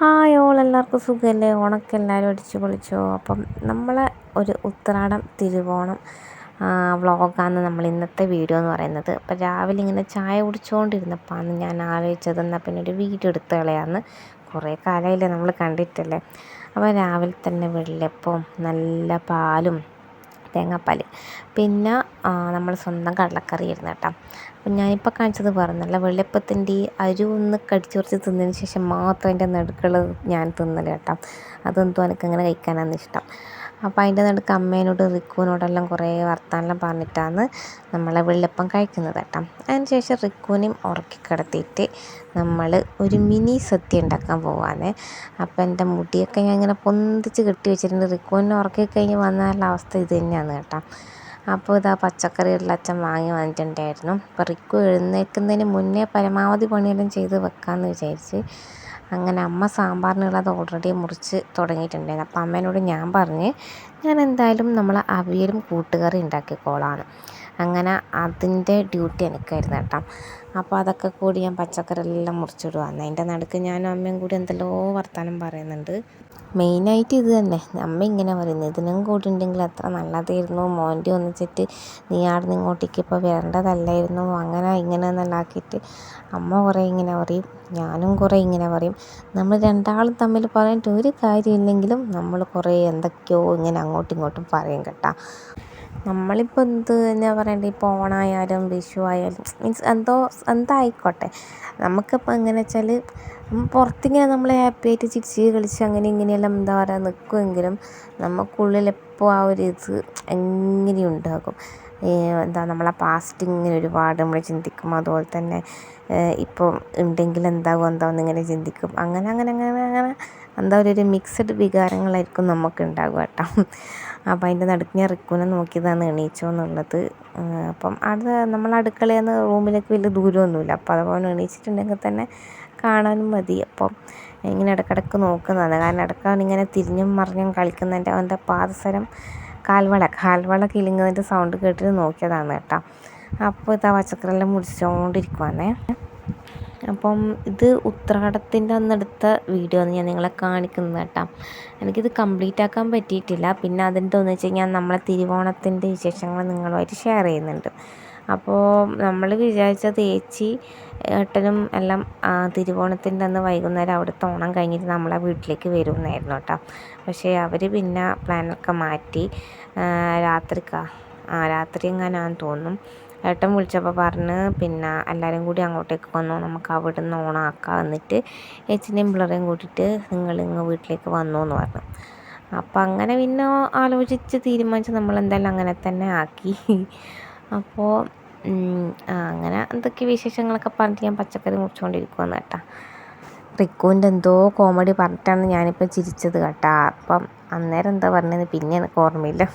Hi all, എല്ലാവർക്കും സുഖമല്ലേ? ഓണൊക്കെ എല്ലാവരും അടിച്ചു പൊളിച്ചോ? അപ്പം നമ്മളെ ഒരു ഉത്രാടം തിരുവോണം വ്ളോഗാണ് നമ്മൾ ഇന്നത്തെ വീഡിയോ എന്ന് പറയുന്നത്. അപ്പം രാവിലെ ഇങ്ങനെ ചായ കുടിച്ചുകൊണ്ടിരുന്നപ്പോൾ അന്ന് ഞാൻ ആലോചിച്ചത് എന്നാൽ പിന്നെ ഒരു വീഡിയോ എടുത്ത് കളയാമെന്ന്. കുറേ കാലമായില്ലേ നമ്മൾ കണ്ടിട്ടല്ലേ. അപ്പോൾ രാവിലെ തന്നെ വെള്ളയപ്പവും നല്ല പാലും തേങ്ങാപ്പാൽ, പിന്നെ നമ്മൾ സ്വന്തം കടലക്കറി ആയിരുന്നു കേട്ടോ. അപ്പം ഞാനിപ്പോൾ കാണിച്ചത് പറഞ്ഞല്ല, വെള്ളയപ്പത്തിൻ്റെ ഈ അരി ഒന്ന് കടിച്ചു കുറച്ച് തിന്നതിന് ശേഷം മാത്രം അതിൻ്റെ നടുക്കൾ ഞാൻ തിന്നൽ കേട്ടോ. അതെന്തോ എനിക്കങ്ങനെ കഴിക്കാനാണ് ഇഷ്ടം. അപ്പോൾ അതിൻ്റെ നടുക്ക് അമ്മേനോട് റിക്കുവിനോടെല്ലാം കുറേ വർത്താനെല്ലാം പറഞ്ഞിട്ടാണ് നമ്മളെ വെള്ളയപ്പം കഴിക്കുന്നത് കേട്ടോ. അതിന് ശേഷം റിക്കുവിനെയും ഉറക്കി കിടത്തിയിട്ട് നമ്മൾ ഒരു മിനി സദ്യ ഉണ്ടാക്കാൻ പോവാണ്. അപ്പം എൻ്റെ മുടിയൊക്കെ ഞാൻ ഇങ്ങനെ പൊന്തിച്ച് കെട്ടി വെച്ചിട്ടുണ്ട്. റിക്കുവിനെ ഉറക്കി കഴിഞ്ഞ് വന്നാലുള്ള അവസ്ഥ ഇത് തന്നെയാണ് കേട്ടോ. അപ്പോൾ ഇതാ പച്ചക്കറിയെല്ലാം അച്ഛൻ വാങ്ങി വന്നിട്ടുണ്ടായിരുന്നു. അപ്പോൾ റിക്കു എഴുന്നേൽക്കുന്നതിന് മുന്നേ പരമാവധി പണിയെല്ലാം ചെയ്ത് വെക്കാമെന്ന് വിചാരിച്ച് അങ്ങനെ അമ്മ സാമ്പാറിനുള്ളത് ഓൾറെഡി മുറിച്ച് തുടങ്ങിയിട്ടുണ്ടായിരുന്നു. അപ്പോൾ അമ്മേനോട് ഞാൻ പറഞ്ഞ് ഞാൻ എന്തായാലും നമ്മൾ അവിയലും കൂട്ടുകറി ഉണ്ടാക്കിക്കോളാണ്. അങ്ങനെ അതിൻ്റെ ഡ്യൂട്ടി എനിക്കായിരുന്നു കേട്ടോ. അപ്പോൾ അതൊക്കെ കൂടി ഞാൻ പച്ചക്കറിയെല്ലാം മുറിച്ചിടുവാണ്. അതിൻ്റെ നടുക്ക് ഞാനും അമ്മയും കൂടി എന്തെല്ലോ വർത്താനം പറയുന്നുണ്ട്. മെയിനായിട്ട് ഇത് തന്നെ. അമ്മ ഇങ്ങനെ പറയുന്നത്, ഇതിനും കൂടി ഉണ്ടെങ്കിൽ എത്ര നല്ലതായിരുന്നു, മോൻ്റെ ഒന്നിച്ചിട്ട് നീ അവിടെ നിന്ന് ഇങ്ങോട്ടേക്ക് ഇപ്പോൾ വരേണ്ടതല്ലായിരുന്നു, അങ്ങനെ ഇങ്ങനെ എന്നെല്ലാം ആക്കിയിട്ട് അമ്മ കുറേ ഇങ്ങനെ പറയും, ഞാനും കുറേ ഇങ്ങനെ പറയും. നമ്മൾ രണ്ടാളും തമ്മിൽ പറഞ്ഞിട്ട് ഒരു കാര്യമില്ലെങ്കിലും നമ്മൾ കുറേ എന്തൊക്കെയോ ഇങ്ങനെ അങ്ങോട്ടും ഇങ്ങോട്ടും പറയും കേട്ടോ. നമ്മളിപ്പോൾ എന്ത് തന്നെ പറയണ്ടേ, ഇപ്പോൾ ഓണമായാലും വിഷു ആയാലും മീൻസ് എന്തായിക്കോട്ടെ, നമുക്കിപ്പോൾ എങ്ങനെ വെച്ചാൽ പുറത്തിങ്ങനെ നമ്മൾ ഹാപ്പി ആയിട്ട് ചിരിച്ച് കളിച്ച് അങ്ങനെ ഇങ്ങനെയെല്ലാം എന്താ പറയുക നിൽക്കുമെങ്കിലും നമുക്കുള്ളിലെപ്പോൾ ആ ഒരു ഇത് എങ്ങനെയും ഉണ്ടാകും. എന്താ നമ്മളെ പാസ്റ്റ് ഇങ്ങനെ ഒരുപാട് നമ്മൾ ചിന്തിക്കും. അതുപോലെ തന്നെ ഇപ്പോൾ ഉണ്ടെങ്കിൽ എന്താവും ഇങ്ങനെ ചിന്തിക്കും. അങ്ങനെ അങ്ങനെ അങ്ങനെ അങ്ങനെ എന്താ ഒരു മിക്സഡ് വികാരങ്ങളായിരിക്കും നമുക്ക് ഉണ്ടാകുക കേട്ടോ. അപ്പോൾ അതിൻ്റെ നടുക്ക് ഞാൻ റിക്കുവിനെ നോക്കിയതാണ് എണീച്ചോ എന്നുള്ളത്. അപ്പം അത് നമ്മൾ അടുക്കളയിൽ നിന്ന് റൂമിലേക്ക് വലിയ ദൂരമൊന്നുമില്ല. അപ്പോൾ അതുപോലെ എണീച്ചിട്ടുണ്ടെങ്കിൽ തന്നെ കാണാനും മതി. അപ്പം ഇങ്ങനെ ഇടയ്ക്കിടയ്ക്ക് നോക്കുന്നതാണ്. കാരണം ഇടയ്ക്കാണ് ഇങ്ങനെ തിരിഞ്ഞും മറിഞ്ഞും കളിക്കുന്നതിൻ്റെ അവൻ്റെ പാദസരം കാൽവള കിലുങ്ങുന്നതിൻ്റെ സൗണ്ട് കേട്ടിട്ട് നോക്കിയതാണ് കേട്ടോ. അപ്പോൾ ഇതാ പച്ചക്കറിയെല്ലാം മുറിച്ചുകൊണ്ടിരിക്കുവാണേ. അപ്പം ഇത് ഉത്രാടത്തിൻ്റെ അന്നെടുത്ത വീഡിയോ ആണ് ഞാൻ നിങ്ങളെ കാണിക്കുന്നത് കേട്ടോ. എനിക്കിത് കംപ്ലീറ്റ് ആക്കാൻ പറ്റിയിട്ടില്ല. പിന്നെ അതിൻ്റെ ഒന്ന് വെച്ച് കഴിഞ്ഞാൽ നമ്മളെ തിരുവോണത്തിൻ്റെ വിശേഷങ്ങൾ നിങ്ങളുമായിട്ട് ഷെയർ ചെയ്യുന്നുണ്ട്. അപ്പോൾ നമ്മൾ വിചാരിച്ചത് ഏച്ചി ഏട്ടനും എല്ലാം തിരുവോണത്തിൻ്റെ അന്ന് വൈകുന്നേരം അവിടുത്തെ ഓണം കഴിഞ്ഞിട്ട് നമ്മളെ വീട്ടിലേക്ക് വരുമെന്നായിരുന്നു കേട്ടോ. പക്ഷേ അവർ പിന്നെ പ്ലാനൊക്കെ മാറ്റി രാത്രി എങ്ങാനാന്ന് തോന്നും. ഏട്ടൻ വിളിച്ചപ്പോൾ പറഞ്ഞ് പിന്നെ എല്ലാവരും കൂടി അങ്ങോട്ടേക്ക് വന്നു, നമുക്ക് അവിടെ നിന്ന് ഓണാക്കാം, എന്നിട്ട് ഏച്ചിനെയും പിള്ളേരെയും കൂട്ടിയിട്ട് നിങ്ങളിങ്ങ് വീട്ടിലേക്ക് വന്നു എന്ന് പറഞ്ഞു. അപ്പം അങ്ങനെ പിന്നെ ആലോചിച്ച് തീരുമാനിച്ച് നമ്മളെന്തായാലും അങ്ങനെ തന്നെ ആക്കി. അപ്പോൾ അങ്ങനെ എന്തൊക്കെ വിശേഷങ്ങളൊക്കെ പറഞ്ഞിട്ട് ഞാൻ പച്ചക്കറി മുറിച്ചുകൊണ്ടിരിക്കുമെന്ന് കേട്ടോ. റിക്കുവിൻ്റെ എന്തോ കോമഡി പറഞ്ഞിട്ടാണ് ഞാനിപ്പോൾ ചിരിച്ചത് കേട്ടോ. അപ്പം അന്നേരം എന്താ പറഞ്ഞത് പിന്നെ എനിക്ക് ഓർമ്മയില്ല.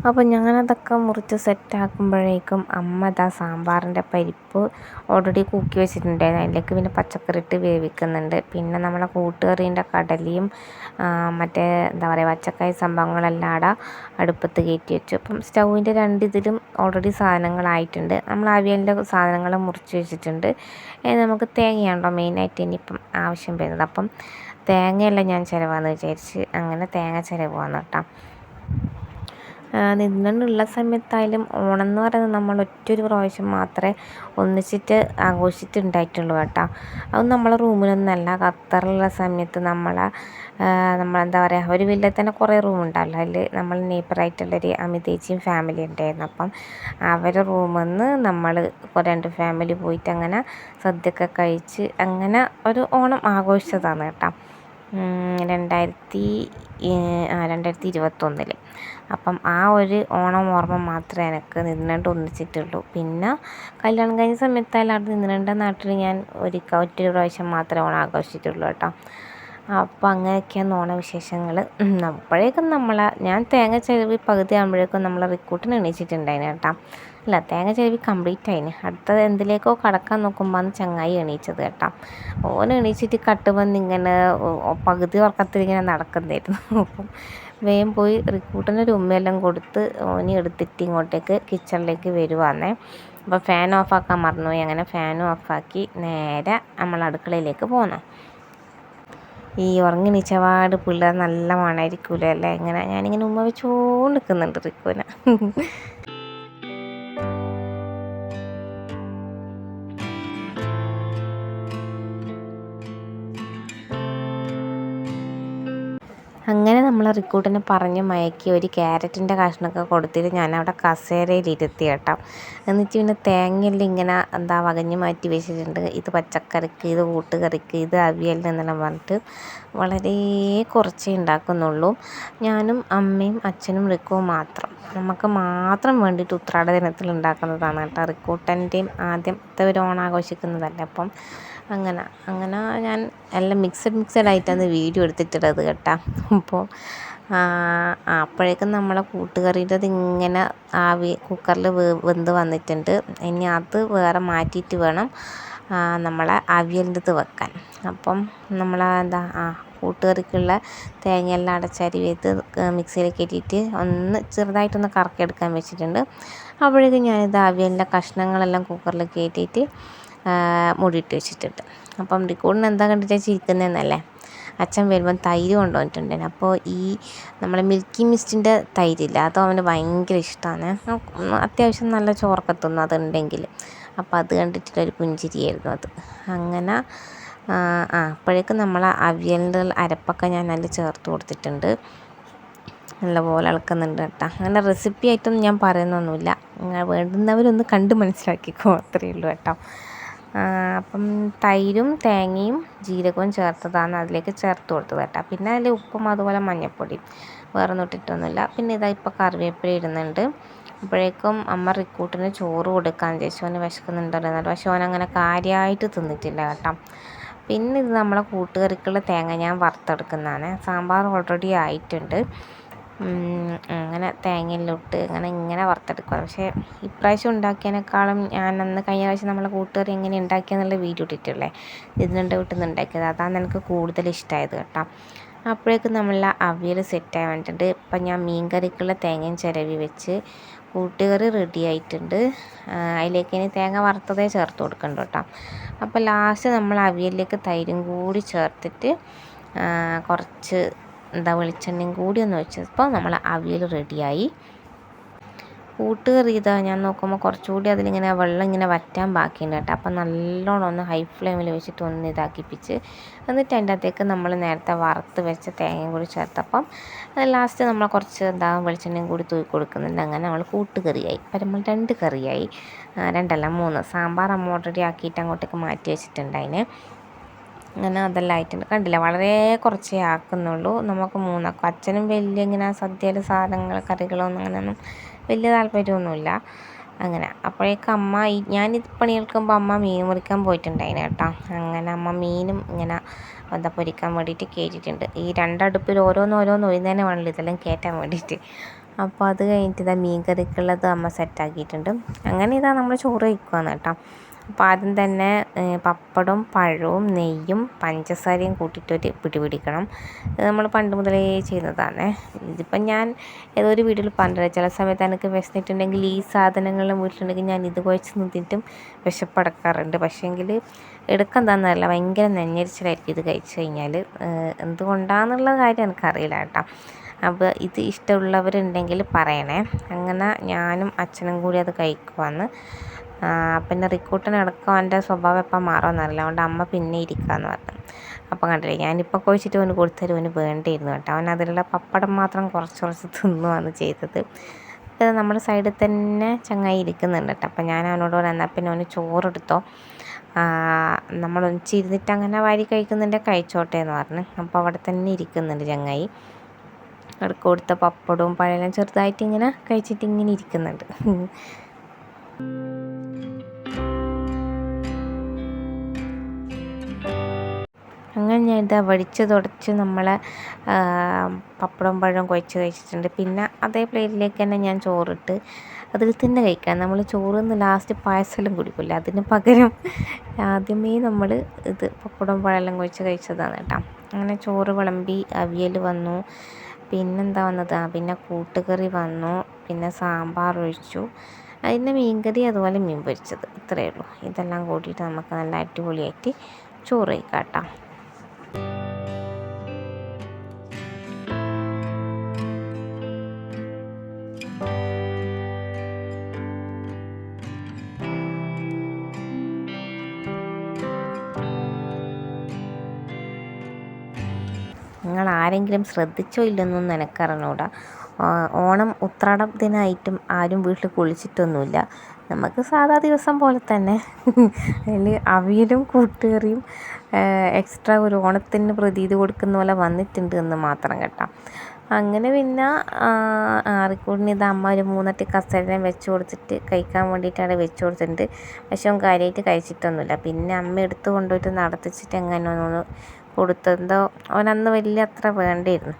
അപ്പോൾ ഞാനതൊക്കെ മുറിച്ച് സെറ്റാക്കുമ്പോഴേക്കും അമ്മ ദാ സാമ്പാറിൻ്റെ പരിപ്പ് ഓൾറെഡി കൂക്കി വെച്ചിട്ടുണ്ടായിരുന്നു. അതിലേക്ക് പിന്നെ പച്ചക്കറി ഇട്ട് വേവിക്കുന്നുണ്ട്. പിന്നെ നമ്മളെ കൂട്ടുകറീൻ്റെ കടലയും മറ്റേ എന്താ പറയുക പച്ചക്കായ സംഭവങ്ങളെല്ലാം അവിടെ അടുപ്പത്ത് കയറ്റി വെച്ചു. അപ്പം സ്റ്റൗവിൻ്റെ ഇതിലും ഓൾറെഡി സാധനങ്ങളായിട്ടുണ്ട്. നമ്മൾ അവിയലിൻ്റെ സാധനങ്ങൾ മുറിച്ച് വെച്ചിട്ടുണ്ട്. നമുക്ക് തേങ്ങയാണല്ലോ മെയിനായിട്ട് ഇനിയിപ്പം ആവശ്യം വരുന്നത്. അപ്പം തേങ്ങയെല്ലാം ഞാൻ ചിലവാന്ന് വിചാരിച്ച് അങ്ങനെ തേങ്ങ ചിലവാന്ന് കേട്ടോ. നിന്നുള്ള സമയത്തായാലും ഓണം എന്ന് പറയുന്നത് നമ്മൾ ഒറ്റൊരു പ്രാവശ്യം മാത്രമേ ഒന്നിച്ചിട്ട് ആഘോഷിച്ചിട്ടുണ്ടായിട്ടുള്ളൂ കേട്ടോ. അത് നമ്മളെ റൂമിലൊന്നല്ല, ഖത്തറിലുള്ള സമയത്ത് നമ്മളെന്താ പറയുക ഒരു വീട്ടിൽ തന്നെ കുറേ റൂമുണ്ടല്ലോ. അതിൽ നമ്മൾ നെയ്ബറായിട്ടുള്ളൊരു അമിതേച്ചിയും ഫാമിലി ഉണ്ടായിരുന്നു. അപ്പം അവരുടെ റൂമിൽ നിന്ന് നമ്മൾ 2 ഫാമിലി പോയിട്ട് അങ്ങനെ സദ്യയൊക്കെ കഴിച്ച് അങ്ങനെ ഒരു ഓണം ആഘോഷിച്ചതാണ് കേട്ടോ. 2021. അപ്പം ആ ഒരു ഓണം ഓർമ്മ മാത്രമേ എനിക്ക് നിന്നിട്ട് ഒന്നിച്ചിട്ടുള്ളൂ. പിന്നെ കല്യാണം കഴിഞ്ഞ സമയത്തായാലും അവിടെ നിന്നിട്ട് നാട്ടിൽ ഞാൻ ഒറ്റൊരു പ്രാവശ്യം മാത്രമേ ഓണം ആഘോഷിച്ചിട്ടുള്ളൂ കേട്ടോ. അപ്പോൾ അങ്ങനെയൊക്കെയാണ് ഓണവിശേഷങ്ങൾ. അപ്പോഴേക്കും ഞാൻ തേങ്ങ ചിരവി പകുതി ആകുമ്പോഴേക്കും നമ്മളെ റിക്കൂട്ടിന് എണീച്ചിട്ടുണ്ടായിന് കേട്ടോ. അല്ല, തേങ്ങ ചിരവി കംപ്ലീറ്റ് ആയിന്. അടുത്തത് എന്തിലേക്കോ കടക്കാൻ നോക്കുമ്പോൾ ചങ്ങായി എണീച്ചത് കേട്ടോ. ഓൻ എണീച്ചിട്ട് കട്ടുവന്ന് ഇങ്ങനെ പകുതി ഉറക്കത്തിലിങ്ങനെ നടക്കുന്നതായിരുന്നു. അപ്പം വേഗം പോയി റിക്കൂട്ടിനൊരു ഉമ്മയെല്ലാം കൊടുത്ത് ഓനി എടുത്തിട്ട് ഇങ്ങോട്ടേക്ക് കിച്ചണിലേക്ക് വരുവാന്നേ. അപ്പോൾ ഫാൻ ഓഫാക്കാൻ മറന്നുപോയി. അങ്ങനെ ഫാനും ഓഫാക്കി നേരെ നമ്മൾ അടുക്കളയിലേക്ക് പോന്നു. ഈ ഉറങ്ങി നീച്ചപാട് പിള്ളേർ നല്ല മണമായിരിക്കൂലേ അല്ലേ. ഞാനിങ്ങനെ ഉമ്മ വെച്ചുകൊണ്ട് നിൽക്കുന്നുണ്ട് റിക്കുവിനെ. അങ്ങനെ നമ്മൾ റിക്കൂട്ടിനെ പറഞ്ഞ് മയക്കി ഒരു ക്യാരറ്റിൻ്റെ കഷ്ണമൊക്കെ കൊടുത്തിട്ട് ഞാനവിടെ കസേരയിലിരുത്തി കേട്ടോ. എന്നിട്ട് പിന്നെ തേങ്ങയെല്ലാം ഇങ്ങനെ വകഞ്ഞ് മാറ്റി വെച്ചിട്ടുണ്ട്. ഇത് പച്ചക്കറിക്ക്, ഇത് കൂട്ടുകറിക്ക്, ഇത് അവിയലിനെന്നെല്ലാം പറഞ്ഞിട്ട് വളരെ കുറച്ചേ ഉണ്ടാക്കുന്നുള്ളൂ. ഞാനും അമ്മയും അച്ഛനും റിക്കുവും മാത്രം, നമുക്ക് മാത്രം വേണ്ടിയിട്ട് ഉത്രാട ദിനത്തിൽ ഉണ്ടാക്കുന്നതാണ് കേട്ടോ. റിക്കൂട്ടൻ്റെയും ആദ്യത്തെ ഒരു ഓണാഘോഷിക്കുന്നതല്ലേ. അപ്പം അങ്ങനെ ഞാൻ എല്ലാം മിക്സഡ് ആയിട്ടാണ് വീഡിയോ എടുത്തിട്ടുള്ളത് കേട്ടോ. അപ്പോൾ അപ്പോഴേക്കും നമ്മളെ കൂട്ടുകറിയുടേത് ഇങ്ങനെ കുക്കറിൽ വെന്ത് വന്നിട്ടുണ്ട്. ഇനി അത് വേറെ മാറ്റിയിട്ട് വേണം നമ്മളെ അവിയലിൻ്റെ വെക്കാൻ. അപ്പം കൂട്ടുകറിക്കുള്ള തേങ്ങയെല്ലാം അടച്ചരി വെച്ച് മിക്സിയിലേക്ക് ഇട്ടിട്ട് ചെറുതായിട്ടൊന്ന് കറക്കിയെടുക്കാൻ വെച്ചിട്ടുണ്ട്. അപ്പോഴേക്കും ഞാനിത് അവിയലിൻ്റെ കഷ്ണങ്ങളെല്ലാം കുക്കറിൽ കയറ്റിയിട്ട് മൂടിയിട്ട് വെച്ചിട്ടുണ്ട്. അപ്പം റിക്കോർഡിന് എന്താ കണ്ടിട്ട് ചിരിക്കുന്നതെന്നല്ലേ. അച്ഛൻ വരുമ്പം തൈര് കൊണ്ടുവന്നിട്ടുണ്ടായിരുന്നു. അപ്പോൾ ഈ നമ്മളെ മിൽക്കി മിസ്റ്റിൻ്റെ തൈരില്ല, അത് അവന് ഭയങ്കര ഇഷ്ടമാണ്. അത്യാവശ്യം നല്ല ചോറൊക്കെ തിന്നും അതുണ്ടെങ്കിൽ. അപ്പോൾ അത് കണ്ടിട്ടൊരു പുഞ്ചിരിയായിരുന്നു അത്. അങ്ങനെ അപ്പോഴേക്കും നമ്മളെ അവിയലിൻ്റെ അരപ്പൊക്കെ ഞാൻ നല്ല ചേർത്ത് കൊടുത്തിട്ടുണ്ട്. നല്ലപോലെ ഇളക്കുന്നുണ്ട് കേട്ടോ. അങ്ങനെ റെസിപ്പി ആയിട്ടൊന്നും ഞാൻ പറയുന്നൊന്നുമില്ല, വേണ്ടുന്നവരൊന്ന് കണ്ട് മനസ്സിലാക്കിക്കോ, അത്രയേ ഉള്ളൂ കേട്ടോ. അപ്പം തൈരും തേങ്ങയും ജീരകവും ചേർത്തതാണ് അതിലേക്ക് ചേർത്ത് കൊടുത്തത് കേട്ടോ. പിന്നെ അതിൽ ഉപ്പും അതുപോലെ മഞ്ഞൾപ്പൊടിയും, വേറെ ഒന്നും ഇട്ടിട്ടൊന്നുമില്ല. പിന്നെ ഇപ്പോൾ കറിവേപ്പില ഇടുന്നുണ്ട്. അപ്പോഴേക്കും അമ്മ റിക്കൂട്ടിന് ചോറ് കൊടുക്കാമെന്ന് വിചാരിച്ചു. ഓന് വിശക്കുന്നുണ്ടായിരുന്നു, പക്ഷെ ഓനങ്ങനെ കാര്യമായിട്ട് തിന്നിട്ടില്ല കേട്ടോ. പിന്നെ ഇത് നമ്മളെ കൂട്ടുകറിക്കുള്ള തേങ്ങ ഞാൻ വറുത്തെടുക്കുന്നതാണ്. സാമ്പാർ ഓൾറെഡി ആയിട്ടുണ്ട്. അങ്ങനെ തേങ്ങയെല്ലാം ഇട്ട് ഇങ്ങനെ വറുത്തെടുക്കുക. പക്ഷേ ഇപ്രാവശ്യം ഉണ്ടാക്കിയതിനേക്കാളും ഞാൻ അന്ന് കഴിഞ്ഞ പ്രാവശ്യം നമ്മളെ കൂട്ടുകറി എങ്ങനെ ഉണ്ടാക്കിയെന്നുള്ള വീഡിയോ ഇട്ടിട്ടില്ലേ, ഇതിനുണ്ട് വീട്ടിൽ നിന്ന് ഉണ്ടാക്കിയത്, അതാണ് എനിക്ക് കൂടുതൽ ഇഷ്ടമായത് കേട്ടോ. അപ്പോഴേക്കും നമ്മളെ അവിയൽ സെറ്റായി വന്നിട്ടുണ്ട്. ഇപ്പം ഞാൻ മീൻ കറിക്കുള്ള തേങ്ങയും ചിരവി വെച്ച് കൂട്ടുകറി റെഡി ആയിട്ടുണ്ട്. അതിലേക്ക് ഇനി തേങ്ങ വറുത്തതേ ചേർത്ത് കൊടുക്കണ്ട കേട്ടോ. അപ്പോൾ ലാസ്റ്റ് നമ്മൾ അവിയലിലേക്ക് തൈരും കൂടി ചേർത്തിട്ട് കുറച്ച് വെളിച്ചെണ്ണയും കൂടി ഒന്ന് വെച്ചപ്പോൾ നമ്മൾ അവിയൽ റെഡിയായി. കൂട്ടുകറി ഞാൻ നോക്കുമ്പോൾ കുറച്ചുകൂടി അതിലിങ്ങനെ വെള്ളം ഇങ്ങനെ വറ്റാൻ ബാക്കിയുണ്ട് കേട്ടോ. അപ്പം നല്ലോണം ഒന്ന് ഹൈ ഫ്ലെയിമിൽ വെച്ചിട്ട് ഒന്ന് ഇതാക്കിപ്പിച്ച് എന്നിട്ട് അതിൻ്റെ അകത്തേക്ക് നമ്മൾ നേരത്തെ വറുത്ത് വെച്ച തേങ്ങയും കൂടി ചേർത്തപ്പം ലാസ്റ്റ് നമ്മൾ കുറച്ച് വെളിച്ചെണ്ണയും കൂടി തൂക്കി കൊടുക്കുന്നുണ്ട്. അങ്ങനെ നമ്മൾ കൂട്ടുകറിയായി. അപ്പം നമ്മൾ 2 കറിയായി, 2 അല്ല 3. സാമ്പാർ അമ്മ ഓൾറെഡി ആക്കിയിട്ട് അങ്ങോട്ടേക്ക് മാറ്റി വെച്ചിട്ടുണ്ടായിന്. അങ്ങനെ അതെല്ലാം ആയിട്ടുണ്ട്. കണ്ടില്ല, വളരെ കുറച്ചേ ആക്കുന്നുള്ളൂ. നമുക്ക് 3 ആക്കും. അച്ഛനും വലിയ ഇങ്ങനെ സദ്യയിലെ സാധനങ്ങൾ കറികളൊന്നും അങ്ങനെയൊന്നും വലിയ താല്പര്യമൊന്നുമില്ല. അങ്ങനെ അപ്പോഴേക്കും അമ്മ ഞാൻ ഇത് പണിയെടുക്കുമ്പോൾ അമ്മ മീൻ മുറിക്കാൻ പോയിട്ടുണ്ടായിന് കേട്ടോ. അങ്ങനെ അമ്മ മീനും ഇങ്ങനെ പൊരിക്കാൻ വേണ്ടിയിട്ട് കയറ്റിയിട്ടുണ്ട്. ഈ 2 അടുപ്പിൽ ഓരോന്ന് ഒഴിഞ്ഞതന്നെ വേണമല്ലോ ഇതെല്ലാം കയറ്റാൻ വേണ്ടിയിട്ട്. അപ്പോൾ അത് കഴിഞ്ഞിട്ട് മീൻ കറിക്കുള്ളത് അമ്മ സെറ്റാക്കിയിട്ടുണ്ട്. അങ്ങനെ നമ്മൾ ചോറ് കഴിക്കുകയാണ് കേട്ടോ. അപ്പോൾ ആദ്യം തന്നെ പപ്പടവും പഴവും നെയ്യും പഞ്ചസാരയും കൂട്ടിയിട്ടൊരു പിടിക്കണം. നമ്മൾ പണ്ട് മുതലേ ചെയ്യുന്നതാണ്. ഇതിപ്പം ഞാൻ ഏതോ ഒരു വീട്ടിൽ പറഞ്ഞില്ല, ചില സമയത്ത് എനിക്ക് വിശന്നിട്ടുണ്ടെങ്കിൽ ഈ സാധനങ്ങളെല്ലാം വീട്ടിലുണ്ടെങ്കിൽ ഞാൻ ഇത് കുഴച്ച് നിന്നിട്ടും വിശപ്പടക്കാറുണ്ട്. പക്ഷേങ്കിൽ എടുക്കുന്നതാണെന്നല്ല, ഭയങ്കര നെഞ്ഞരിച്ചിലായിരിക്കും ഇത് കഴിച്ച് കഴിഞ്ഞാൽ. എന്തുകൊണ്ടാണെന്നുള്ള കാര്യം എനിക്കറിയില്ല കേട്ടോ. അപ്പോൾ ഇത് ഇഷ്ടമുള്ളവരുണ്ടെങ്കിൽ പറയണേ. അങ്ങനെ ഞാനും അച്ഛനും കൂടി അത് കഴിക്കുവാന്ന്. പിന്നെ റിക്കൂട്ടനടക്കം അവൻ്റെ സ്വഭാവം എപ്പം മാറുമെന്നറിയില്ല, അതുകൊണ്ട് അമ്മ പിന്നെ ഇരിക്കാമെന്ന് പറഞ്ഞു. അപ്പം കണ്ടില്ലേ, ഞാനിപ്പോൾ കുഴിച്ചിട്ട് അവന് കൊടുത്തരും അവന് വേണ്ടിയിരുന്നു കേട്ടോ. അവൻ അതിലുള്ള പപ്പടം മാത്രം കുറച്ച് തിന്നുവാണ് ചെയ്തത്. ഇത് നമ്മുടെ സൈഡിൽ തന്നെ ചങ്ങായി ഇരിക്കുന്നുണ്ട് കേട്ടോ. അപ്പം ഞാൻ അവനോട് എന്നാൽ പിന്നെ അവന് ചോറെടുത്തോ, നമ്മൾ ഒന്നിച്ചിരുന്നിട്ട് അങ്ങനെ വാരി കഴിക്കുന്നുണ്ട്, കഴിച്ചോട്ടെ എന്ന് പറഞ്ഞു. അപ്പോൾ അവിടെ തന്നെ ഇരിക്കുന്നുണ്ട് ചങ്ങായി. അവിടെ കൊടുത്ത പപ്പടവും പഴയെല്ലാം ചെറുതായിട്ട് ഇങ്ങനെ കഴിച്ചിട്ട് ഇങ്ങനെ ഇരിക്കുന്നുണ്ട്. അങ്ങനെ ഞാൻ ഇതാ വടിച്ച് തുടച്ച് നമ്മളെ പപ്പടം പഴം കുഴച്ച് കഴിച്ചിട്ടുണ്ട്. പിന്നെ അതേ പ്ലേറ്റിലേക്ക് തന്നെ ഞാൻ ചോറിട്ട് അതിൽ തന്നെ കഴിക്കാം. നമ്മൾ ചോറിൽ നിന്ന് ലാസ്റ്റ് പായസമെല്ലാം കുടിക്കില്ല, അതിന് പകരം ആദ്യമേ നമ്മൾ ഇത് പപ്പടം പഴമെല്ലാം കുഴച്ച് കഴിച്ചതാണ് കേട്ടോ. അങ്ങനെ ചോറ് വിളമ്പി, അവിയൽ വന്നു, പിന്നെന്താ വന്നത്, പിന്നെ കൂട്ടുകറി വന്നു, പിന്നെ സാമ്പാർ ഒഴിച്ചു, അതിൻ്റെ മീൻകറി, അതുപോലെ മീൻ പൊരിച്ചത്, ഇത്രയേ ഉള്ളൂ. ഇതെല്ലാം കൂട്ടിയിട്ട് നമുക്ക് നല്ല അടിപൊളിയായിട്ട് ചോറ് കഴിക്കാം കേട്ടോ. നിങ്ങൾ ആരെങ്കിലും ശ്രദ്ധിച്ചോ ഇല്ലെന്നൊന്നും എനിക്കറിഞ്ഞൂടാ. ഓണം ഉത്രാടം ദിനമായിട്ടും ആരും വീട്ടിൽ കുളിച്ചിട്ടൊന്നുമില്ല. നമുക്ക് സാധാ ദിവസം പോലെ തന്നെ അതിൽ അവിയലും കൂട്ടുകറിയും എക്സ്ട്രാ ഒരു ഓണത്തിന് പ്രതീതി കൊടുക്കുന്ന പോലെ വന്നിട്ടുണ്ട് എന്ന് മാത്രം കേട്ടോ. അങ്ങനെ പിന്നെ റിക്കൂട്ടിന് ഇത് അമ്മ ഒരു 3 കസേരയും വെച്ച് കൊടുത്തിട്ട് കഴിക്കാൻ വേണ്ടിയിട്ടാണ് വെച്ച് കൊടുത്തിട്ടുണ്ട്. പക്ഷെ അവൻ കാര്യമായിട്ട് കഴിച്ചിട്ടൊന്നുമില്ല. പിന്നെ അമ്മ എടുത്ത് കൊണ്ടുപോയിട്ട് നടത്തിച്ചിട്ട് എങ്ങനെ ഒന്ന് കൊടുത്തതോ അവനന്ന് വലിയ അത്ര വേണ്ടിയിരുന്നു.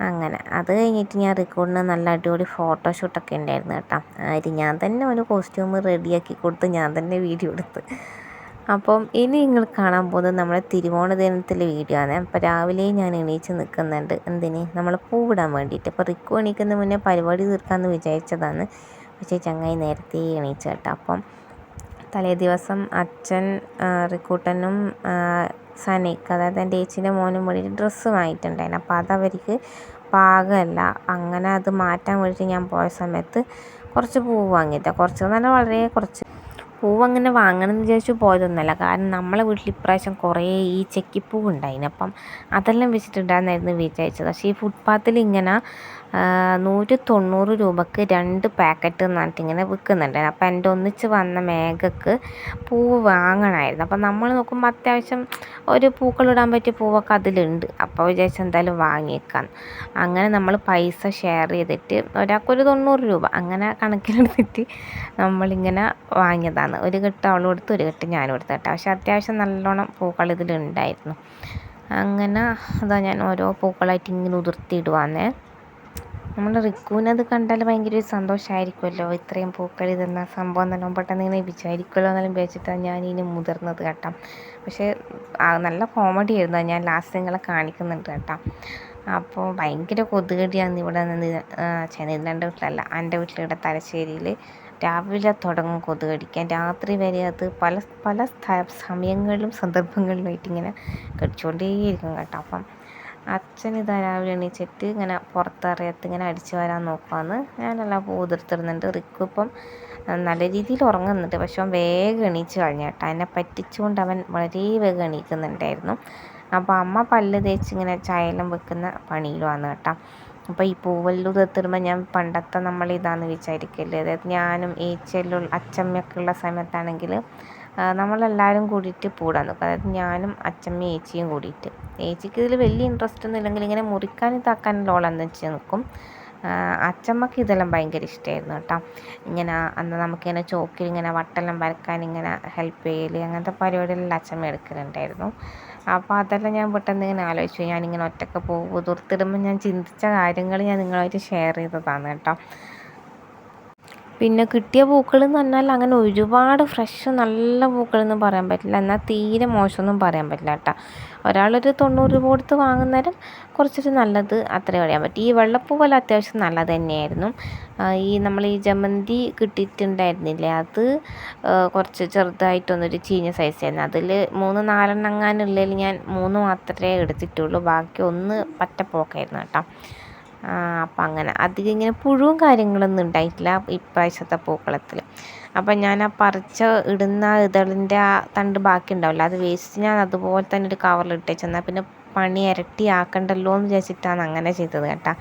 അങ്ങനെ അത് കഴിഞ്ഞിട്ട് ഞാൻ റിക്കോർഡിന് നല്ല അടിപൊളി ഫോട്ടോഷൂട്ടൊക്കെ ഉണ്ടായിരുന്നു കേട്ടോ. അതിൽ ഞാൻ തന്നെ ഒരു കോസ്റ്റ്യൂം റെഡിയാക്കി കൊടുത്ത് ഞാൻ തന്നെ വീഡിയോ എടുത്ത്. അപ്പം ഇനി നിങ്ങൾ കാണാൻ പോകുന്നത് നമ്മുടെ തിരുവോണ ദിനത്തിലെ വീഡിയോ ആണ്. അപ്പോൾ രാവിലെ ഞാൻ എണീച്ച് നിൽക്കുന്നുണ്ട്. എന്തിന്, നമ്മൾ പൂവിടാൻ വേണ്ടിയിട്ട്. അപ്പോൾ റിക്കു എണീക്കുന്ന മുന്നേ പരിപാടി തീർക്കാമെന്ന് വിചാരിച്ചതാണ്. പക്ഷേ ചങ്ങായി നേരത്തെ എണീച്ച് കേട്ടോ. അപ്പം തലേ ദിവസം അച്ഛൻ റിക്കൂട്ടനും സനയ്ക്ക്, അതായത് എൻ്റെ ഏച്ചിൻ്റെ മോനും വേണ്ടിയിട്ട് ഡ്രസ്സ് വാങ്ങിയിട്ടുണ്ടായിരുന്നു. അപ്പോൾ അതവർക്ക് പാകമല്ല. അങ്ങനെ അത് മാറ്റാൻ വേണ്ടിയിട്ട് ഞാൻ പോയ സമയത്ത് കുറച്ച് പൂവ് വാങ്ങിയിട്ടാണ്. കുറച്ച് നല്ല വളരെ കുറച്ച് പൂവ് അങ്ങനെ വാങ്ങണമെന്ന് വിചാരിച്ചു പോയതൊന്നുമല്ല. കാരണം നമ്മളെ വീട്ടിൽ ഇപ്രാവശ്യം കുറേ ഈ ചെക്കിപ്പൂവ് ഉണ്ടായിന്. അപ്പം അതെല്ലാം വെച്ചിട്ടുണ്ടായിരുന്നായിരുന്നു വിചാരിച്ചത്. പക്ഷേ ഈ ഫുട്പാത്തിൽ ഇങ്ങനെ 190 രൂപക്ക് 2 പാക്കറ്റ് എന്നിട്ട് ഇങ്ങനെ വിൽക്കുന്നുണ്ടായിരുന്നു. അപ്പം എൻ്റെ ഒന്നിച്ച് വന്ന മേഘക്ക് പൂവ് വാങ്ങണമായിരുന്നു. അപ്പം നമ്മൾ നോക്കുമ്പോൾ അത്യാവശ്യം ഒരു പൂക്കളിടാൻ പറ്റിയ പൂവൊക്കെ അതിലുണ്ട്. അപ്പോൾ വിചാരിച്ചു എന്തായാലും വാങ്ങിയേക്കാം. അങ്ങനെ നമ്മൾ പൈസ ഷെയർ ചെയ്തിട്ട് ഒരാൾക്കൊരു 90 രൂപ അങ്ങനെ കണക്കിലെടുത്തിട്ട് നമ്മളിങ്ങനെ വാങ്ങിയതാണ്. ഒരു കെട്ട് അവളും എടുത്ത്, ഒരു കെട്ട് ഞാനും എടുത്തു കേട്ടോ. പക്ഷെ അത്യാവശ്യം നല്ലോണം പൂക്കൾ ഇതിലുണ്ടായിരുന്നു. അങ്ങനെ അതാ ഞാൻ ഓരോ പൂക്കളായിട്ട് ഇങ്ങനെ ഉതിർത്തിയിടുവാന്നേ. നമ്മൾ റിക്കുവിനത് കണ്ടാൽ ഭയങ്കര ഒരു സന്തോഷമായിരിക്കുമല്ലോ, ഇത്രയും പൂക്കൾ ഇതെന്ന സംഭവം തന്നെ പെട്ടെന്ന് ഇങ്ങനെ വിചാരിക്കുമല്ലോ എന്നെല്ലാം വിചാരിച്ചിട്ടാണ് ഞാൻ ഇനി മുതിർന്നത് കേട്ടോ. പക്ഷേ നല്ല കോമഡി ആയിരുന്നു. ഞാൻ ലാസ്റ്റ് നിങ്ങളെ കാണിക്കുന്നുണ്ട് കേട്ടോ. അപ്പോൾ ഭയങ്കര കൊതുകടിയാണ് ഇവിടെ നിന്ന് ചെന്നിൻ്റെ വീട്ടിലല്ല, എൻ്റെ വീട്ടിലിവിടെ തലശ്ശേരിയിൽ രാവിലെ തുടങ്ങും കൊതുക് കടിക്കാൻ. രാത്രി വരെ അത് പല പല സമയങ്ങളിലും സന്ദർഭങ്ങളിലുമായിട്ട് ഇങ്ങനെ കടിച്ചുകൊണ്ടേയിരിക്കും കേട്ടോ. അപ്പം അച്ഛൻ ഇതാ രാവിലെ എണീച്ചിട്ട് ഇങ്ങനെ പുറത്തറിയത്ത് ഇങ്ങനെ അടിച്ചു വരാൻ നോക്കുവാന്ന്. ഞാനെല്ലാം പൂതിർത്തിടുന്നുണ്ട്. റിക്കു ഇപ്പം നല്ല രീതിയിൽ ഉറങ്ങുന്നുണ്ട്. പക്ഷെ അവൻ വേഗം എണീച്ച് കഴിഞ്ഞ കേട്ടോ. എന്നെ പറ്റിച്ചുകൊണ്ട് അവൻ വളരെ വേഗം എണീക്കുന്നുണ്ടായിരുന്നു. അപ്പോൾ അമ്മ പല്ല് തേച്ച് ഇങ്ങനെ ചായയെല്ലാം വെക്കുന്ന പണിയിലുമാണ് കേട്ടോ. അപ്പോൾ ഈ പൂവെല്ലാം ഉതിർത്തിടുമ്പോൾ ഞാൻ പണ്ടത്തെ നമ്മളിതാന്ന് വിചാരിക്കില്ലേ, അതായത് ഞാനും ഏച്ചിയെല്ലാം അച്ചമ്മയൊക്കെ ഉള്ള സമയത്താണെങ്കിൽ നമ്മളെല്ലാവരും കൂടിയിട്ട് പൂടാൻ നോക്കും. അതായത് ഞാനും അച്ചമ്മയും ഏച്ചിയും കൂടിയിട്ട്. ഏച്ചിക്ക് ഇതിൽ വലിയ ഇൻട്രസ്റ്റ് ഒന്നും ഇല്ലെങ്കിൽ ഇങ്ങനെ മുറിക്കാൻ ഇതാക്കാനുള്ള ഓളെന്ന് വെച്ച് നിൽക്കും. അച്ചമ്മക്ക് ഇതെല്ലാം ഭയങ്കര ഇഷ്ടമായിരുന്നു കേട്ടോ. ഇങ്ങനെ അന്ന് നമുക്കിങ്ങനെ ചോക്കിൽ ഇങ്ങനെ വട്ടെല്ലാം വരക്കാൻ ഇങ്ങനെ ഹെൽപ്പ് ചെയ്യൽ, അങ്ങനത്തെ പരിപാടികളെല്ലാം അച്ചമ്മ എടുക്കലുണ്ടായിരുന്നു. അപ്പോൾ അതെല്ലാം ഞാൻ പെട്ടെന്ന് ഇങ്ങനെ ആലോചിച്ചു. ഞാനിങ്ങനെ ഒറ്റയ്ക്ക് ഉതിർത്തിടുമ്പോൾ ഞാൻ ചിന്തിച്ച കാര്യങ്ങൾ ഞാൻ നിങ്ങളുമായിട്ട് ഷെയർ ചെയ്തതാണ് കേട്ടോ. പിന്നെ കിട്ടിയ പൂക്കൾ എന്ന് പറഞ്ഞാൽ അങ്ങനെ ഒരുപാട് ഫ്രഷ് നല്ല പൂക്കളെന്നും പറയാൻ പറ്റില്ല, എന്നാൽ തീരെ മോശമൊന്നും പറയാൻ പറ്റില്ല കേട്ടോ. ഒരാളൊരു 90 രൂപ കൊടുത്ത് വാങ്ങുന്നേരം കുറച്ചൊരു നല്ലത് അത്രേ പറയാൻ പറ്റും. ഈ വെള്ളപ്പൂവെല്ലാം അത്യാവശ്യം നല്ലത് തന്നെയായിരുന്നു. ഈ നമ്മൾ ഈ ജമന്തി കിട്ടിയിട്ടുണ്ടായിരുന്നില്ലേ, അത് കുറച്ച് ചെറുതായിട്ടൊന്നൊരു ചീഞ്ഞ സൈസായിരുന്നു. അതിൽ 3-4 എണ്ണങ്ങാനുള്ളതിൽ ഞാൻ 3 മാത്രമേ എടുത്തിട്ടുള്ളൂ. ബാക്കി 1 പറ്റപ്പോക്കായിരുന്നു കേട്ടോ. അപ്പം അങ്ങനെ അധികം ഇങ്ങനെ പുഴുവും കാര്യങ്ങളൊന്നും ഉണ്ടായിട്ടില്ല ഇപ്രാവശ്യത്തെ പൂക്കളത്തിൽ. അപ്പം ഞാൻ ആ പറിച്ച ഇടുന്ന ഇതളിൻ്റെ ആ തണ്ട് ബാക്കി ഉണ്ടാവില്ല, അത് വേസ്റ്റ് ഞാൻ അതുപോലെ തന്നെ ഒരു കവറിൽ ഇട്ടേച്ചെന്നാൽ പിന്നെ പണി ഇരട്ടിയാക്കണ്ടല്ലോ എന്ന് വിചാരിച്ചിട്ടാണ് അങ്ങനെ ചെയ്തത് കേട്ടോ.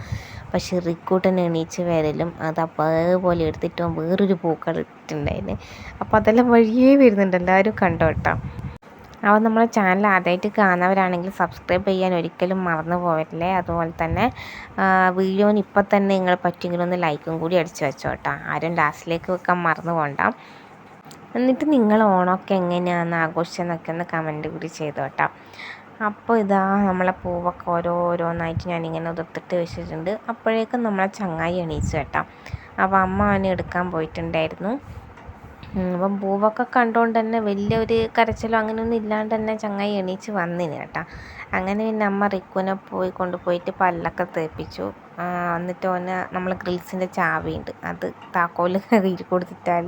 പക്ഷേ റിക്കൂട്ടൻ എണീച്ച് വരലും അത് അതേപോലെ എടുത്തിട്ടോ വേറൊരു പൂക്കൾ ഇട്ടിട്ടുണ്ടായിരുന്നു. അപ്പോൾ അതെല്ലാം വഴിയേ വരുന്നുണ്ട്, എല്ലാവരും കണ്ടോ കേട്ടോ. അപ്പോൾ നമ്മളെ ചാനൽ ആദ്യമായിട്ട് കാണുന്നവരാണെങ്കിൽ സബ്സ്ക്രൈബ് ചെയ്യാൻ ഒരിക്കലും മറന്നു പോവല്ലേ. അതുപോലെ തന്നെ വീഡിയോന് ഇപ്പം തന്നെ നിങ്ങൾ പറ്റുമെങ്കിലും ഒന്ന് ലൈക്കും കൂടി അടിച്ചു വെച്ചോ കേട്ടോ. ആരും ലാസ്റ്റിലേക്ക് വെക്കാൻ മറന്നു പോകണ്ട. എന്നിട്ട് നിങ്ങൾ ഓണമൊക്കെ എങ്ങനെയാണ് ആഘോഷിച്ചതെന്നൊക്കെ ഒന്ന് കമൻറ്റ് കൂടി ചെയ്തോ കേട്ടോ. അപ്പോൾ ഇതാ നമ്മളെ പൂവൊക്കെ ഓരോന്നായിട്ട് ഞാനിങ്ങനെ ഉതിർത്തിട്ട് വെച്ചിട്ടുണ്ട്. അപ്പോഴേക്കും നമ്മളെ ചങ്ങായി എണീച്ചു കേട്ടോ. അപ്പോൾ അമ്മ അവനെ എടുക്കാൻ പോയിട്ടുണ്ടായിരുന്നു. അപ്പം പൂവൊക്കെ കണ്ടുകൊണ്ട് തന്നെ വലിയൊരു കരച്ചിലോ അങ്ങനെയൊന്നും ഇല്ലാണ്ട് തന്നെ ചങ്ങായി എണീച്ച് വന്നിന് കേട്ടോ. അങ്ങനെ പിന്നെ അമ്മ റിക്കുവിനെ കൊണ്ടുപോയിട്ട് പല്ലൊക്കെ തേപ്പിച്ചു. എന്നിട്ട് ഓന് നമ്മൾ ഗ്രിൽസിൻ്റെ ചാവിയുണ്ട്, അത് താക്കോല് കയ്യിൽ കൊടുത്തിട്ടാൽ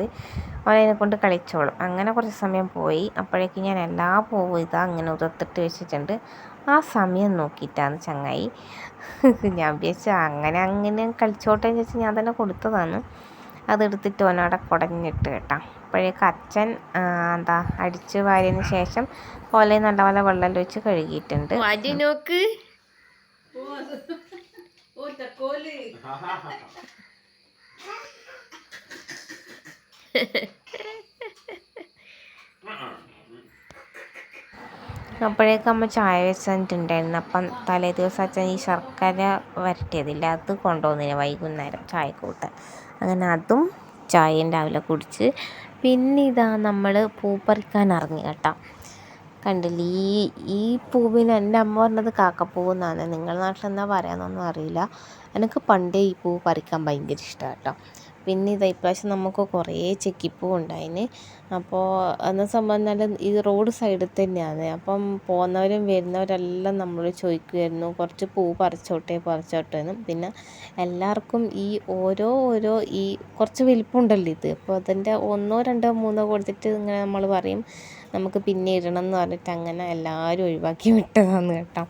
ഓനതിനെ കൊണ്ട് കളിച്ചോളും. അങ്ങനെ കുറച്ച് സമയം പോയി. അപ്പോഴേക്കും ഞാൻ എല്ലാ പൂവും ഇതാ അങ്ങനെ ഉതിർത്തിട്ട് വെച്ചിട്ടുണ്ട്. ആ സമയം നോക്കിയിട്ടാണ് ചങ്ങായി ഞാൻ വിചാരിച്ചു അങ്ങനെ കളിച്ചോട്ടെ എന്ന് വെച്ചാൽ ഞാൻ തന്നെ കൊടുത്തതാണ്. അതെടുത്തിട്ട് ഓനവിടെ കുടഞ്ഞിട്ട് കേട്ടോ. അപ്പോഴേക്കും അച്ഛൻ അടിച്ച് വാരിയതിന് ശേഷം ഓലെ നല്ലപോലെ വെള്ളം ഒഴിച്ച് കഴുകിയിട്ടുണ്ട്. നോക്ക് അപ്പോഴേക്കും അമ്മ ചായ വെച്ചിട്ടുണ്ടായിരുന്നു. അപ്പം തലേ ദിവസം അച്ഛൻ ഈ ശർക്കര വരട്ടിയതില്ല, അത് കൊണ്ടുപോകുന്നില്ല വൈകുന്നേരം ചായക്ക് കൂട്ടാൻ. അങ്ങനെ അതും ചായയും രാവിലെ കുടിച്ച് പിന്നെ ഇതാ നമ്മൾ പൂ പറിക്കാൻ ഇറങ്ങി കേട്ടോ. കണ്ടില്ലേ, ഈ പൂവിന് എൻ്റെ അമ്മ പറഞ്ഞത് കാക്കപ്പൂവെന്നാണ്. നിങ്ങളുടെ നാട്ടിൽ എന്താ പറയാമെന്നൊന്നും അറിയില്ല. എനിക്ക് പണ്ടേ ഈ പൂ പറിക്കാൻ ഭയങ്കര ഇഷ്ടമാണ് കേട്ടോ. പിന്നെ ഇതാ ഇപ്രാവശ്യം നമുക്ക് കുറേ ചെക്കിപ്പൂ ഉണ്ടായിന്. അപ്പോൾ എന്ന സംബന്ധിച്ചാൽ ഈ റോഡ് സൈഡിൽ തന്നെയാണ്. അപ്പം പോകുന്നവരും വരുന്നവരെല്ലാം നമ്മളോട് ചോദിക്കുമായിരുന്നു കുറച്ച് പൂ പറിച്ചോട്ടെ എന്ന്. പിന്നെ എല്ലാവർക്കും ഈ ഓരോ ഈ കുറച്ച് വലിപ്പമുണ്ടല്ലോ ഇത്, അപ്പോൾ അതിൻ്റെ 1, 2, 3 കൊടുത്തിട്ട് ഇങ്ങനെ നമ്മൾ പറയും നമുക്ക് പിന്നെ ഇടണം എന്ന് പറഞ്ഞിട്ട് അങ്ങനെ എല്ലാവരും ഒഴിവാക്കി വിട്ടതാണ് കേട്ടോ.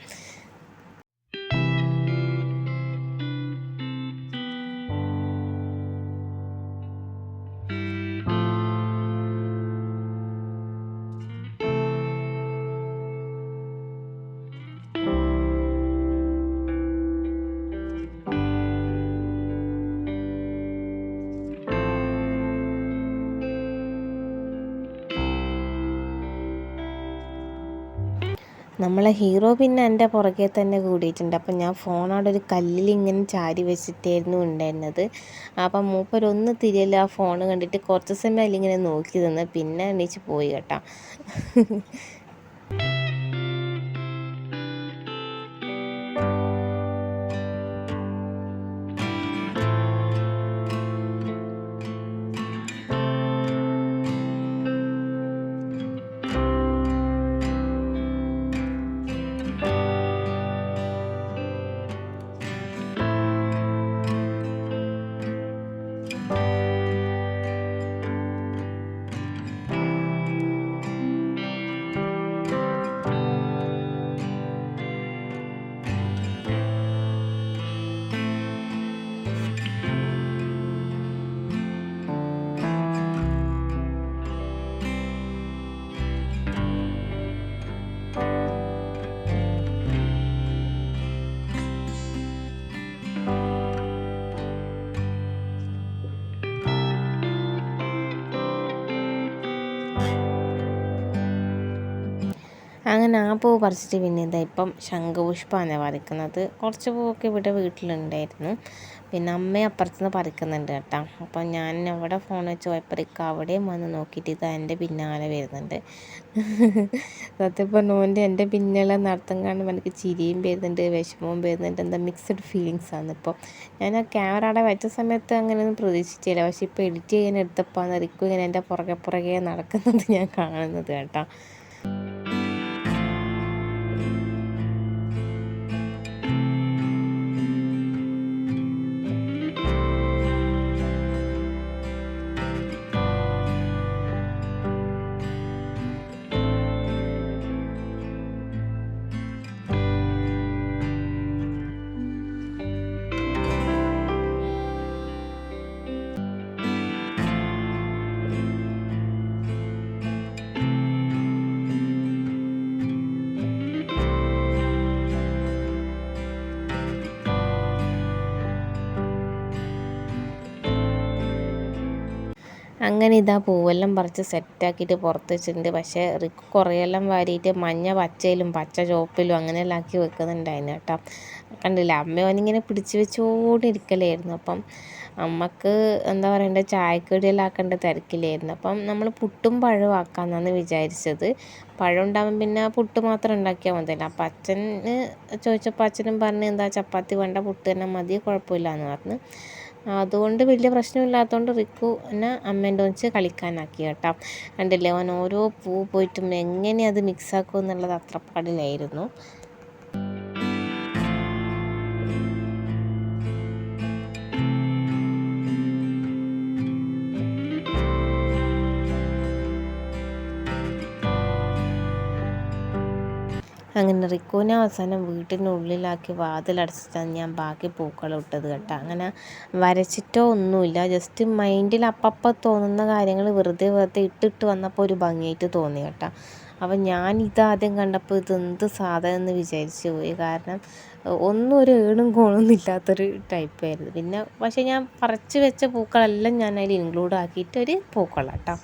നമ്മളെ ഹീറോ പിന്നെ എൻ്റെ പുറകെ തന്നെ കൂടിയിട്ടുണ്ട്. അപ്പം ഞാൻ ഫോൺ അവിടെ ഒരു കല്ലിൽ ഇങ്ങനെ ചാരി വെച്ചിട്ടായിരുന്നു ഉണ്ടായിരുന്നത്. അപ്പം മൂപ്പരൊന്ന് തിരിയല്ല ആ ഫോൺ കണ്ടിട്ട് കുറച്ച് സമയം അതിലിങ്ങനെ നോക്കി നിന്ന് പിന്നെ എണീച്ച് പോയി കേട്ടോ. അങ്ങനെ ആ പൂ പറിച്ചിട്ട് പിന്നെ ഇതാ ഇപ്പം ശംഖുപുഷ്പമാണ് പറിക്കുന്നത്. കുറച്ച് പൂവൊക്കെ ഇവിടെ വീട്ടിലുണ്ടായിരുന്നു. പിന്നെ അമ്മയും അപ്പുറത്തുനിന്ന് പറിക്കുന്നുണ്ട് കേട്ടോ. അപ്പം ഞാൻ അവിടെ ഫോൺ വെച്ച് പോയപ്പോഴേക്കും അവിടെയും വന്ന് നോക്കിയിട്ട് ഇതാ എൻ്റെ പിന്നാലെ വരുന്നുണ്ട്. സത്യം പറഞ്ഞോണ്ട് എൻ്റെ പിന്നാലെ നടത്തം കാണുമ്പോൾ എനിക്ക് ചിരിയും വരുന്നുണ്ട്, വിഷമവും വരുന്നുണ്ട്, എന്താ മിക്സഡ് ഫീലിങ്സാണ്. ഇപ്പോൾ ഞാൻ ആ ക്യാമറ അവിടെ വെച്ച സമയത്ത് അങ്ങനെയൊന്നും പ്രതീക്ഷിച്ചില്ല. പക്ഷെ ഇപ്പോൾ എഡിറ്റ് ചെയ്യാൻ എടുത്തപ്പോൾ റിക്കും ഇങ്ങനെ എൻ്റെ പുറകെ നടക്കുന്നത് ഞാൻ കാണുന്നത് കേട്ടോ. അങ്ങനെ ഇതാ പൂവെല്ലാം പറിച്ച് സെറ്റാക്കിയിട്ട് പുറത്ത് വെച്ചിട്ടുണ്ട്. പക്ഷേ റിക്ക് കുറേയെല്ലാം വാരിയിട്ട് മഞ്ഞ പച്ചയിലും പച്ച ചുവപ്പിലും അങ്ങനെയെല്ലാം ആക്കി വെക്കുന്നുണ്ടായിരുന്നു കേട്ടോ. കണ്ടില്ല, അമ്മ ഓനിങ്ങനെ പിടിച്ച് വെച്ചുകൊണ്ടിരിക്കലായിരുന്നു. അപ്പം അമ്മക്ക് എന്താ പറയണ്ടേ ചായക്കടിയെല്ലാം ആക്കേണ്ട തിരക്കിലായിരുന്നു. അപ്പം നമ്മൾ പുട്ടും പഴവും ആക്കാമെന്നാണ് വിചാരിച്ചത്. പഴം ഉണ്ടാകുമ്പോൾ പിന്നെ പുട്ട് മാത്രം ഉണ്ടാക്കിയാൽ മതിയല്ലോ. അപ്പം അച്ഛന് ചോദിച്ചപ്പോൾ അച്ഛനും പറഞ്ഞ് എന്താ ചപ്പാത്തി വേണ്ട പുട്ട് തന്നെ മതി, കുഴപ്പമില്ല എന്ന് പറഞ്ഞു. അതുകൊണ്ട് വലിയ പ്രശ്നമില്ലാത്തതുകൊണ്ട് റിക്കു എന്നെ അമ്മേൻ്റെ ഒന്നിച്ച് കളിക്കാനാക്കി കേട്ടോ. കണ്ടില്ലേ, അവൻ ഓരോ പൂ പോയിട്ടും എങ്ങനെ അത് മിക്സാക്കും എന്നുള്ളത് അത്രപ്പാടിലായിരുന്നു. അങ്ങനെ റിക്കുവിനെ അവസാനം വീട്ടിനുള്ളിലാക്കി വാതിലടച്ചിട്ടാണ് ഞാൻ ബാക്കി പൂക്കളം ഇട്ടത് കേട്ടോ. അങ്ങനെ വരച്ചിട്ടോ ഒന്നുമില്ല, ജസ്റ്റ് മൈൻഡിൽ അപ്പം തോന്നുന്ന കാര്യങ്ങൾ വെറുതെ ഇട്ടിട്ട് വന്നപ്പോൾ ഒരു ഭംഗിയായിട്ട് തോന്നി കേട്ടോ. അപ്പം ഞാൻ ഇതാദ്യം കണ്ടപ്പോൾ ഇതെന്ത് സാധനം എന്ന് വിചാരിച്ചു പോയി. കാരണം ഒന്നും ഒരു ഏണും കോണൊന്നും ഇല്ലാത്തൊരു ടൈപ്പായിരുന്നു. പിന്നെ പക്ഷേ ഞാൻ പറിച്ച് വെച്ച പൂക്കളെല്ലാം ഞാൻ അതിൽ ഇൻക്ലൂഡ് ആക്കിയിട്ടൊരു പൂക്കളം കേട്ടോ.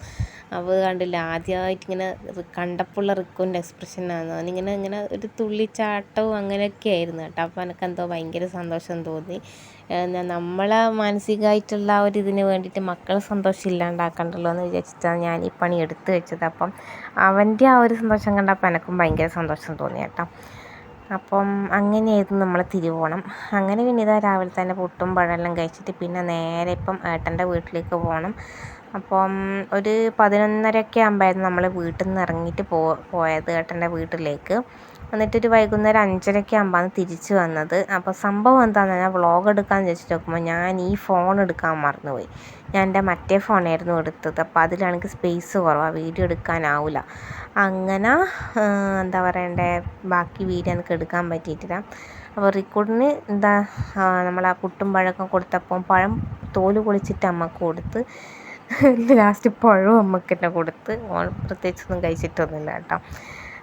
അപ്പോൾ കണ്ടില്ല, ആദ്യമായിട്ട് ഇങ്ങനെ കണ്ടപ്പോഴുള്ള റിക്കുവിൻ്റെ എക്സ്പ്രഷനാണ്. അവനിങ്ങനെ ഒരു തുള്ളിച്ചാട്ടവും അങ്ങനെയൊക്കെ ആയിരുന്നു കേട്ടോ. അപ്പോൾ എനിക്കെന്തോ ഭയങ്കര സന്തോഷം തോന്നി. നമ്മളെ മാനസികമായിട്ടുള്ള ഒരു ഇതിന് വേണ്ടിയിട്ട് മക്കളെ സന്തോഷം ഇല്ലാണ്ടാക്കണ്ടല്ലോ എന്ന് വിചാരിച്ചിട്ടാണ് ഞാൻ ഈ പണി എടുത്തു വെച്ചത്. അപ്പം അവൻ്റെ ആ ഒരു സന്തോഷം കണ്ടപ്പോൾ എനിക്കും ഭയങ്കര സന്തോഷം തോന്നി കേട്ടോ. അപ്പം അങ്ങനെയായിരുന്നു നമ്മളെ തിരുവോണം. അങ്ങനെ പിന്നെ ഇതാ രാവിലെ തന്നെ പുട്ടും പഴമെല്ലാം കഴിച്ചിട്ട് പിന്നെ നേരെ ഇപ്പം ഏട്ടൻ്റെ വീട്ടിലേക്ക് പോകണം. അപ്പം ഒരു 11:30 ആകുമ്പോഴായിരുന്നു നമ്മൾ വീട്ടിൽ നിന്ന് ഇറങ്ങിയിട്ട് പോയത് ഏട്ടൻ്റെ വീട്ടിലേക്ക്. എന്നിട്ടൊരു വൈകുന്നേരം 5:30 ആകുമ്പോഴാണ് തിരിച്ച് വന്നത്. അപ്പോൾ സംഭവം എന്താണെന്ന് ഞാൻ വ്ളോഗ് എടുക്കാമെന്ന് വെച്ചിട്ട് നോക്കുമ്പോൾ ഞാൻ ഈ ഫോൺ എടുക്കാൻ മറന്നുപോയി. ഞാൻ എൻ്റെ മറ്റേ ഫോണായിരുന്നു എടുത്തത്. അപ്പോൾ അതിലാണെങ്കിൽ സ്പേസ് കുറവാണ്, വീഡിയോ എടുക്കാനാവില്ല. അങ്ങനെ എന്താ പറയണ്ടേ, ബാക്കി വീഡിയോ എനിക്ക് എടുക്കാൻ പറ്റിയിട്ടില്ല. അപ്പോൾ റിക്കോർഡിന് എന്താ നമ്മൾ ആ പുട്ടും പഴമൊക്കെ കൊടുത്തപ്പോൾ പഴം തോല് പൊളിച്ചിട്ട് അമ്മക്ക് കൊടുത്ത്, ലാസ്റ്റ് പഴവും അമ്മക്ക് തന്നെ കൊടുത്ത്. പ്രത്യേകിച്ചൊന്നും കഴിച്ചിട്ടൊന്നുമില്ല കേട്ടോ,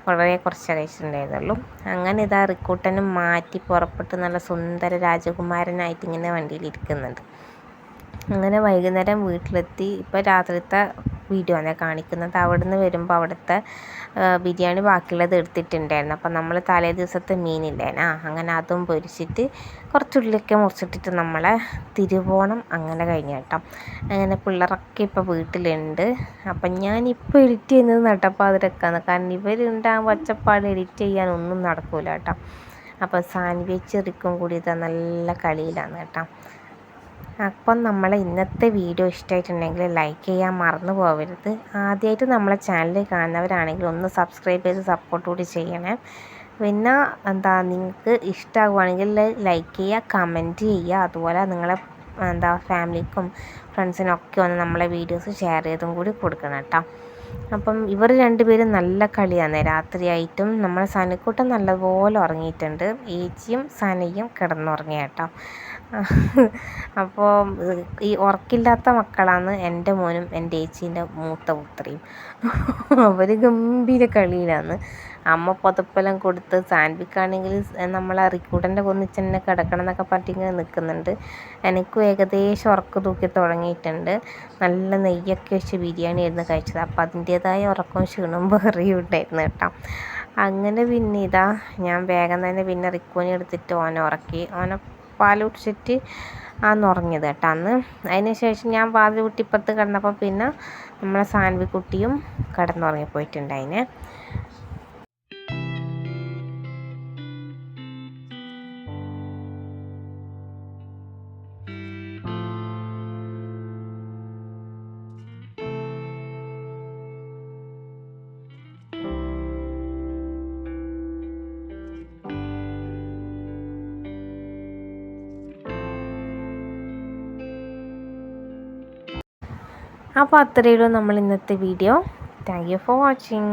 വളരെ കുറച്ചേ കഴിച്ചിട്ടുണ്ടായിരുന്നുള്ളൂ. അങ്ങനെ ഇതാ റിക്കൂട്ടനും മാറ്റി പുറപ്പെട്ട് നല്ല സുന്ദര രാജകുമാരനായിട്ട് ഇങ്ങനെ വണ്ടിയിലിരിക്കുന്നുണ്ട്. അങ്ങനെ വൈകുന്നേരം വീട്ടിലെത്തി. ഇപ്പോൾ രാത്രിത്തെ വീഡിയോ ആണ് കാണിക്കുന്നത്. അവിടെ നിന്ന് വരുമ്പോൾ അവിടുത്തെ ബിരിയാണി ബാക്കിയുള്ളത് എടുത്തിട്ടുണ്ടായിരുന്നു. അപ്പം നമ്മൾ തലേ ദിവസത്തെ മീനില്ലേനാ, അങ്ങനെ അതും പൊരിച്ചിട്ട് കുറച്ചുള്ളിലൊക്കെ മുറിച്ചിട്ടിട്ട് നമ്മളെ തിരുവോണം അങ്ങനെ കഴിഞ്ഞു കേട്ടോ. അങ്ങനെ പിള്ളേരൊക്കെ ഇപ്പോൾ വീട്ടിലുണ്ട്. അപ്പം ഞാനിപ്പോൾ എഡിറ്റ് ചെയ്യുന്നത് നട്ടപ്പാതിരക്കാണ്. കാരണം ഇവരുണ്ടാകുമ്പോൾ ഒച്ചപ്പാട് എഡിറ്റ് ചെയ്യാനൊന്നും നടക്കില്ല കേട്ടോ. അപ്പോൾ സാൻഡ്വിച്ച് റിക്കും കൂടി ഇതാ നല്ല കളിയിലാണ് കേട്ടോ. അപ്പം നമ്മളെ ഇന്നത്തെ വീഡിയോ ഇഷ്ടമായിട്ടുണ്ടെങ്കിൽ ലൈക്ക് ചെയ്യാൻ മറന്നു പോകരുത്. ആദ്യമായിട്ട് നമ്മളെ ചാനൽ കാണുന്നവരാണെങ്കിൽ ഒന്ന് സബ്സ്ക്രൈബ് ചെയ്ത് സപ്പോർട്ട് കൂടി ചെയ്യണേ. പിന്നെ നിങ്ങൾക്ക് ഇഷ്ടമാകുവാണെങ്കിൽ ലൈക്ക് ചെയ്യുക, കമൻറ്റ് ചെയ്യുക. അതുപോലെ നിങ്ങളെ ഫാമിലിക്കും ഫ്രണ്ട്സിനൊക്കെ ഒന്ന് നമ്മളെ വീഡിയോസ് ഷെയർ ചെയ്തും കൂടി കൊടുക്കണം കേട്ടോ. അപ്പം ഇവർ രണ്ടുപേരും നല്ല കളിയാണ്. രാത്രിയായിട്ടും നമ്മളെ സനക്കൂട്ടം നല്ലപോലെ ഉറങ്ങിയിട്ടുണ്ട്. ഏച്ചിയും സനയും കിടന്നുറങ്ങി കേട്ടോ. അപ്പോൾ ഈ ഉറക്കില്ലാത്ത മക്കളാണ് എൻ്റെ മോനും എൻ്റെ ഏച്ചീൻ്റെ മൂത്ത പുത്രിയും. അവർ ഗംഭീര കളിയിലാണ്. അമ്മ പുതപ്പെല്ലാം കൊടുത്ത്, സാൻഡ്വിക്കാണെങ്കിൽ നമ്മളെ റിക്കൂട്ടൻ്റെ കൊന്നിച്ചെന്നെ കിടക്കണം എന്നൊക്കെ പറഞ്ഞിട്ട് ഇങ്ങനെ നിൽക്കുന്നുണ്ട്. എനിക്കും ഏകദേശം ഉറക്കം തൂക്കി തുടങ്ങിയിട്ടുണ്ട്. നല്ല നെയ്യൊക്കെ വെച്ച് ബിരിയാണി ആയിരുന്നു കഴിച്ചത്. അപ്പോൾ അതിൻ്റേതായ ഉറക്കവും ക്ഷീണവും വേറെയും ഉണ്ടായിരുന്നു കേട്ടോ. അങ്ങനെ പിന്നെ ഇതാ ഞാൻ വേഗം തന്നെ പിന്നെ റിക്കുവിനെ എടുത്തിട്ട് ഓനെ ഉറക്കി. ഓനെ പാൽ കുടിച്ചിട്ട് ആന്ന് ഉറങ്ങിയത് കേട്ടോ അന്ന്. അതിന് ശേഷം ഞാൻ വാതിൽ കുട്ടി ഇപ്പുറത്ത് കിടന്നപ്പോൾ പിന്നെ നമ്മളെ സാൻവിക്കുട്ടിയും കിടന്നുറങ്ങിപ്പോയിട്ടുണ്ടായിനെ. അപ്പോൾ അത്രയേ ഉള്ളൂ നമ്മൾ ഇന്നത്തെ video. Thank you for watching.